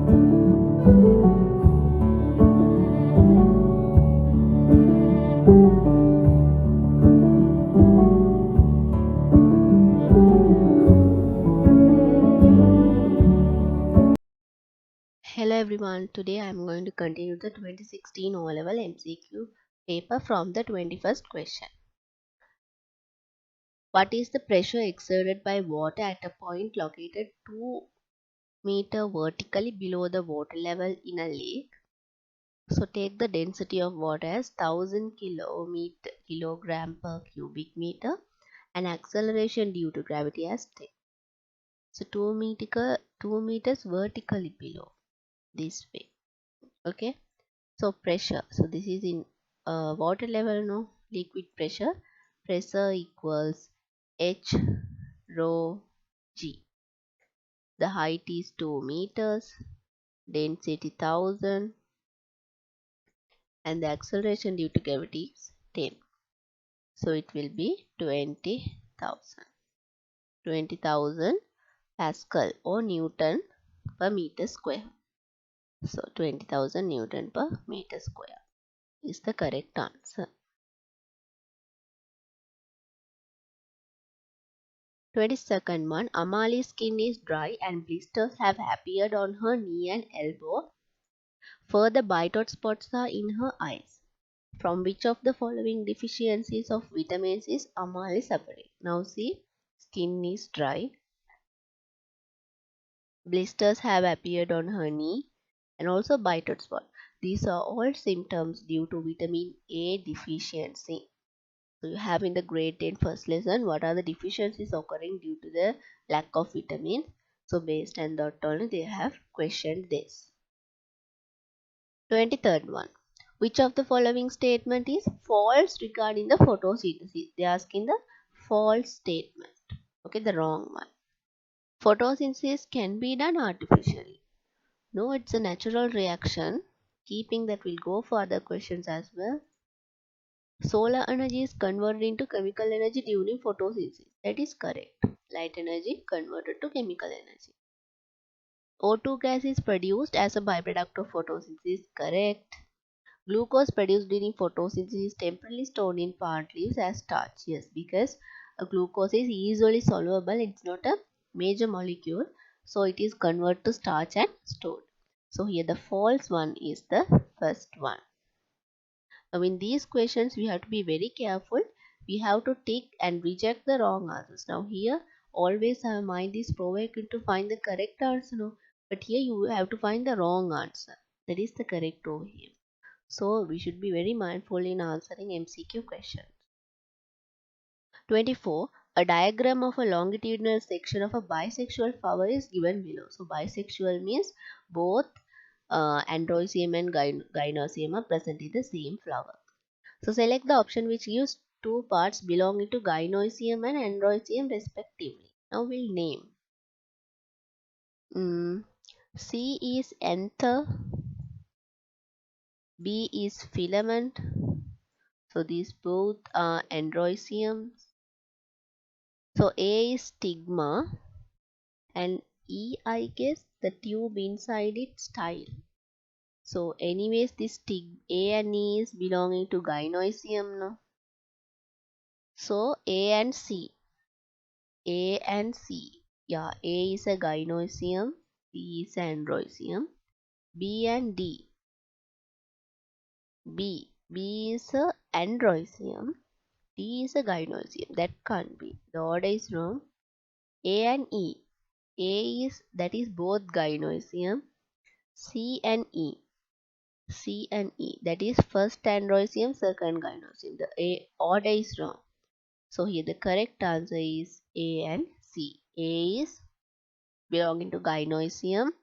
Hello everyone, today I am going to continue the 2016 O-Level MCQ paper from the 21st question. What is the pressure exerted by water at a point located 2 meters vertically below the water level in a lake? So take the density of water as 1000 kilogram per cubic meter and acceleration due to gravity as 10. So 2 meters vertically below this way. Okay. So pressure, so this is in water level, no, liquid pressure equals H rho G. The height is 2 meters, density 1000, and the acceleration due to gravity is 10. So it will be 20,000 Pascal or Newton per meter square. So 20,000 Newton per meter square is the correct answer. 22nd one, Amali's skin is dry and blisters have appeared on her knee and elbow. Further bite hot spots are in her eyes. From which of the following deficiencies of vitamins is Amali suffering? Now see, skin is dry, blisters have appeared on her knee, and also bite hot spot. These are all symptoms due to vitamin A deficiency. So you have in the grade 10 first lesson what are the deficiencies occurring due to the lack of vitamin. So based on that only they have questioned this. 23rd one. Which of the following statement is false regarding the photosynthesis? They are asking the false statement. Okay, the wrong one. Photosynthesis can be done artificially. No, it's a natural reaction. Keeping that, we'll go for other questions as well. Solar energy is converted into chemical energy during photosynthesis. That is correct. Light energy converted to chemical energy. O2 gas is produced as a byproduct of photosynthesis. Correct. Glucose produced during photosynthesis is temporarily stored in plant leaves as starch. Yes, because glucose is easily soluble. It's not a major molecule. So it is converted to starch and stored. So here the false one is the first one. Now in these questions we have to be very careful. We have to tick and reject the wrong answers. Now here always our mind is provoked to find the correct answer. No? But here you have to find the wrong answer. That is the correct over here. So we should be very mindful in answering MCQ questions. 24. A diagram of a longitudinal section of a bisexual flower is given below. So bisexual means both androecium and gynoecium are present in the same flower. So select the option which gives two parts belonging to gynoecium and androecium respectively. Now we'll name. C is anther, B is filament. So these both are androeciums. So A is stigma and E, I guess the tube inside it, style. So anyways this A and E is belonging to gynoecium, no? So A and C. A and C. Yeah, A is a gynoecium, B is androecium. B and D. B is a androecium, D is a gynoecium. That can't be. The order is wrong. A and E. A is, that is both gynoecium. C and E. C and E, that is first androecium, second gynoecium. The A order is wrong. So here the correct answer is A and C. A is belonging to gynoecium.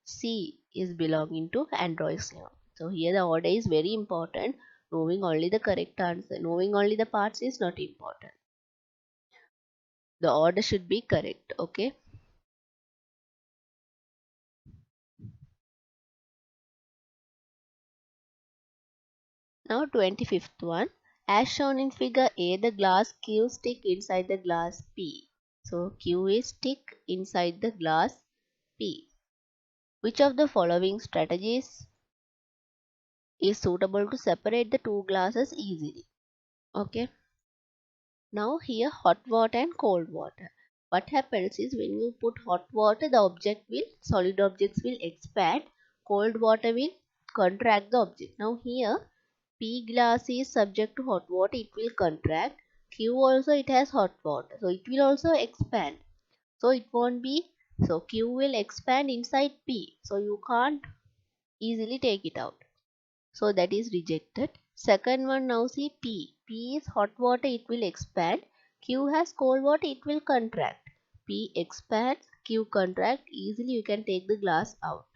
C is belonging to androecium. So here the order is very important. Knowing only the correct answer, knowing only the parts is not important. The order should be correct. Okay. Now 25th one. As shown in figure A, the glass Q stick inside the glass P. So Q is stick inside the glass P. Which of the following strategies is suitable to separate the two glasses easily? Okay. Now here hot water and cold water. What happens is when you put hot water, the solid objects will expand. Cold water will contract the object. Now here P glass is subject to hot water, it will contract. Q also it has hot water, so it will also expand. So it won't be, so Q will expand inside P. So you can't easily take it out. So that is rejected. Second one, now see P. P is hot water, it will expand. Q has cold water, it will contract. P expands, Q contract. Easily you can take the glass out.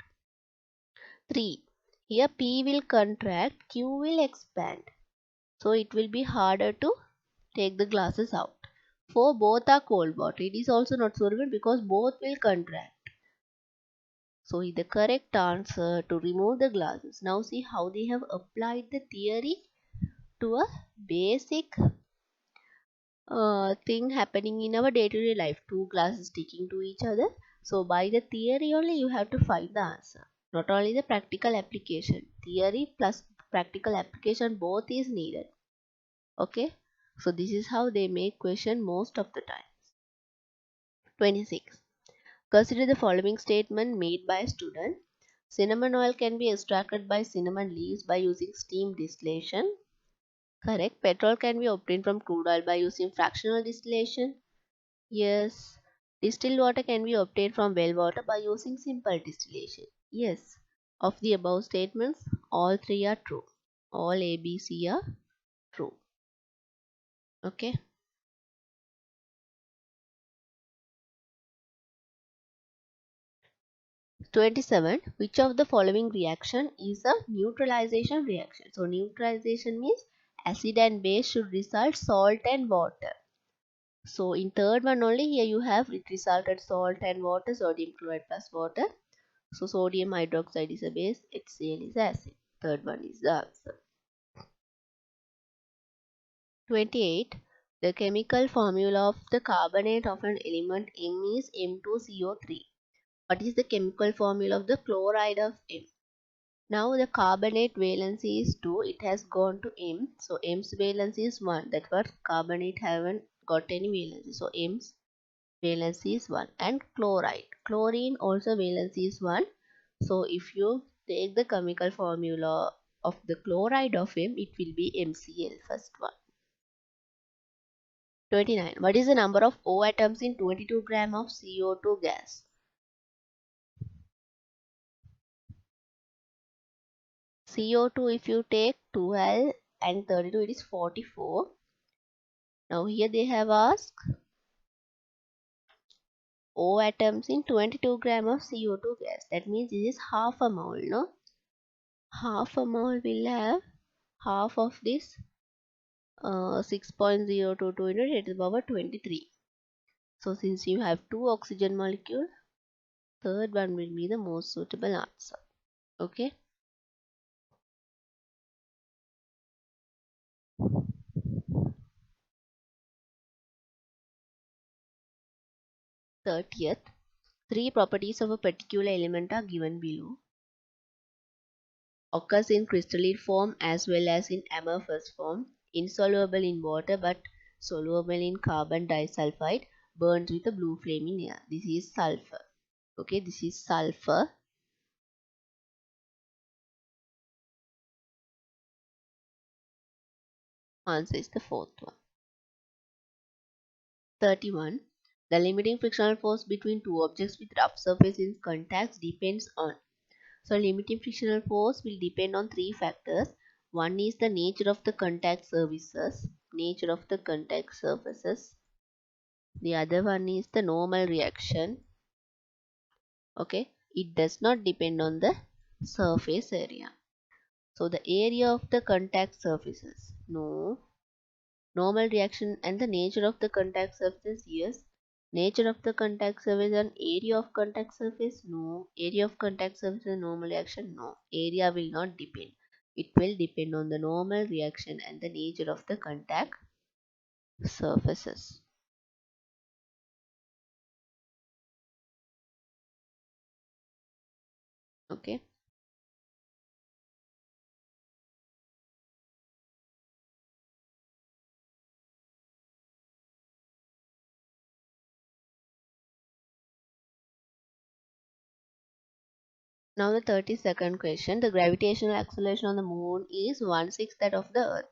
3. Here P will contract, Q will expand. So it will be harder to take the glasses out. 4. Both are cold water. It is also not suitable because both will contract. So the correct answer to remove the glasses. Now see how they have applied the theory to a basic thing happening in our day-to-day life. Two glasses sticking to each other. So by the theory only you have to find the answer. Not only the practical application. Theory plus practical application both is needed. Okay. So this is how they make question most of the time. 26. Consider the following statement made by a student. Cinnamon oil can be extracted by cinnamon leaves by using steam distillation. Correct. Petrol can be obtained from crude oil by using fractional distillation. Yes. Distilled water can be obtained from well water by using simple distillation. Yes. Of the above statements, all three are true. All A, B, C are true. Okay. 27. Which of the following reaction is a neutralization reaction? So neutralization means acid and base should result salt and water. So in third one only, here you have it resulted salt and water, sodium chloride plus water. So sodium hydroxide is a base, HCl is acid. Third one is the answer. 28. The chemical formula of the carbonate of an element M is M2CO3. What is the chemical formula of the chloride of M? Now the carbonate valency is 2, it has gone to M. So M's valency is 1. That's what carbonate haven't got any valency. So M's valency is 1. And chloride. Chlorine also valency is 1. So if you take the chemical formula of the chloride of M, it will be MCl, first one. 29. What is the number of O atoms in 22 gram of CO2 gas? CO2 if you take 12 and 32, it is 44. Now here they have asked O atoms in 22 gram of CO2 gas. That means this is half a mole, no? Half a mole will have half of this 6.022 into 10 to the power 23. So since you have two oxygen molecules, third one will be the most suitable answer. Okay. 30th. Three properties of a particular element are given below. Occurs in crystalline form as well as in amorphous form. Insoluble in water but soluble in carbon disulfide. Burns with a blue flame in air. This is sulfur. Okay, this is sulfur. Answer is the fourth one. 31. The limiting frictional force between two objects with rough surface in contact depends on. So limiting frictional force will depend on three factors. One is the nature of the contact surfaces. Nature of the contact surfaces. The other one is the normal reaction. Okay, it does not depend on the surface area. So the area of the contact surfaces. No. Normal reaction and the nature of the contact surface. Yes. Nature of the contact surface and area of contact surface. No. Area of contact surface and normal reaction. No. Area will not depend. It will depend on the normal reaction and the nature of the contact surfaces. Okay. Now the 32nd question. The gravitational acceleration on the moon is 1/6 that of the Earth.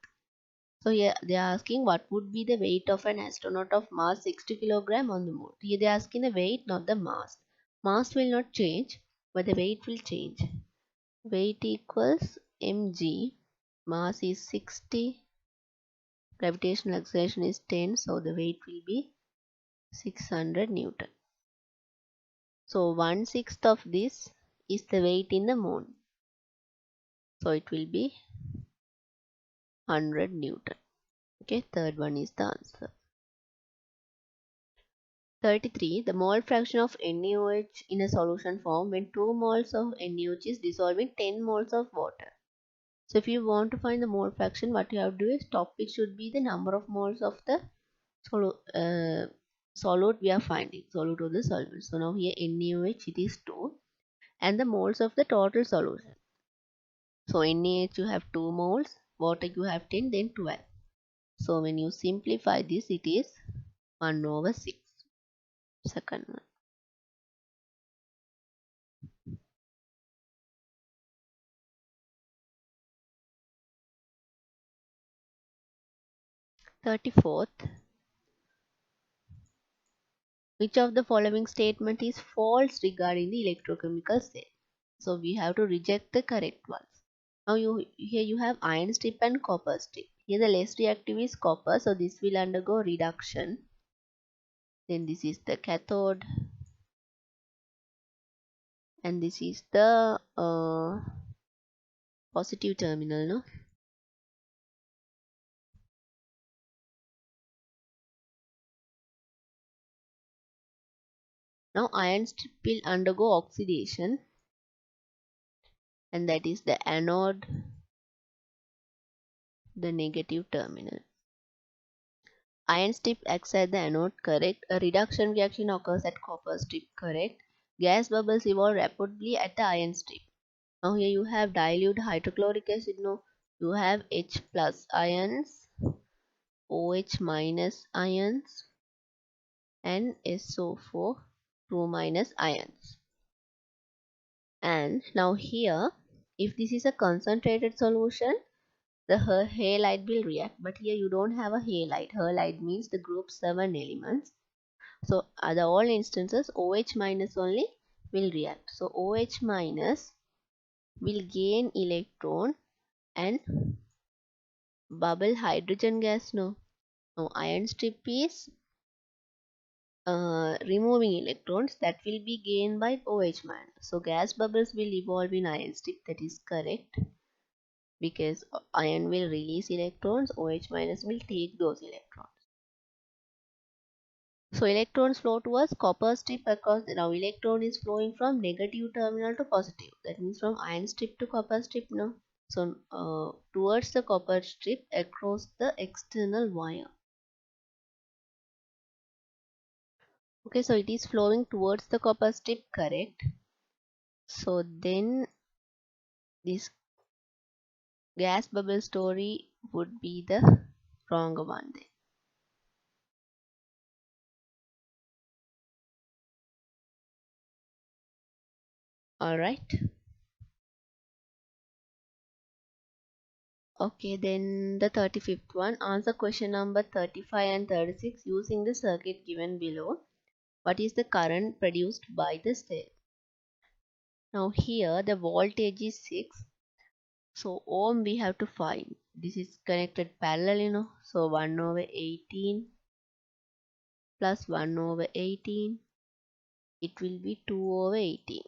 So here they are asking what would be the weight of an astronaut of mass 60 kilogram on the moon. Here they are asking the weight, not the mass. Mass will not change, but the weight will change. Weight equals mg. Mass is 60. Gravitational acceleration is 10. So the weight will be 600 Newton. So 1/6 of this is the weight in the moon. So it will be 100 Newton. Okay, third one is the answer. 33. The mole fraction of NaOH in a solution form when 2 moles of NaOH is dissolved in 10 moles of water. So if you want to find the mole fraction, what you have to do is topic should be the number of moles of the solute we are finding, solute of the solvent. So now here NaOH it is 2 and the moles of the total solution. So NaH you have 2 moles, water you have 10, then 12. So when you simplify this, it is 1/6. Second one. 34th. Which of the following statement is false regarding the electrochemical cell? So we have to reject the correct ones. Now here you have iron strip and copper strip. Here the less reactive is copper, so this will undergo reduction. Then this is the cathode, and this is the positive terminal. No. Now iron strip will undergo oxidation, and that is the anode, the negative terminal. Iron strip acts as the anode, correct. A reduction reaction occurs at copper strip, correct. Gas bubbles evolve rapidly at the iron strip. Now here you have dilute hydrochloric acid. No, you have H plus ions, OH minus ions, and SO4 2 minus ions. And now here, if this is a concentrated solution, the halide will react. But here you don't have a halide. Halide means the group 7 elements. So the all instances OH minus only will react. So OH minus will gain electron and bubble hydrogen gas. No, iron strip is removing electrons that will be gained by OH minus. So gas bubbles will evolve in iron strip. That is correct because iron will release electrons. OH minus will take those electrons. So electrons flow towards copper strip across. Now electron is flowing from negative terminal to positive. That means from iron strip to copper strip now. So towards the copper strip across the external wire. Okay, so it is flowing towards the copper strip, correct. So then this gas bubble story would be the wrong one then. Alright. Okay, then the 35th one. Answer question number 35 and 36 using the circuit given below. What is the current produced by the cell? Now here the voltage is 6. So ohm we have to find. This is connected parallel, So 1/18 plus 1/18. It will be 2/18.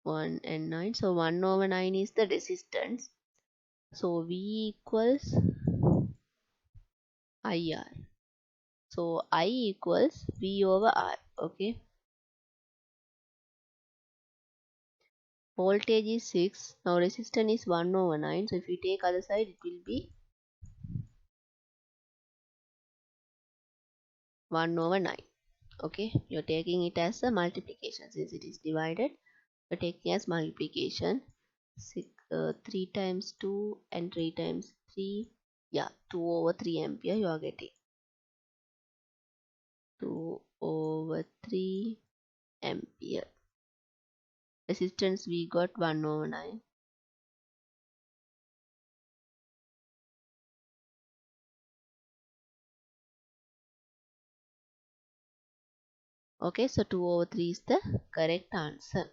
1 and 9. So 1/9 is the resistance. So V equals IR. So I equals V/R. Okay. Voltage is 6. Now resistance is 1/9. So if you take other side, it will be 1/9. Okay. You're taking it as a multiplication since it is divided. We're taking as multiplication. 3 times 2 and 3 times 3. Yeah, 2 over 3 ampere you are getting. 2 over 3 ampere. Resistance we got 1 over 9. Okay, so 2 over 3 is the correct answer.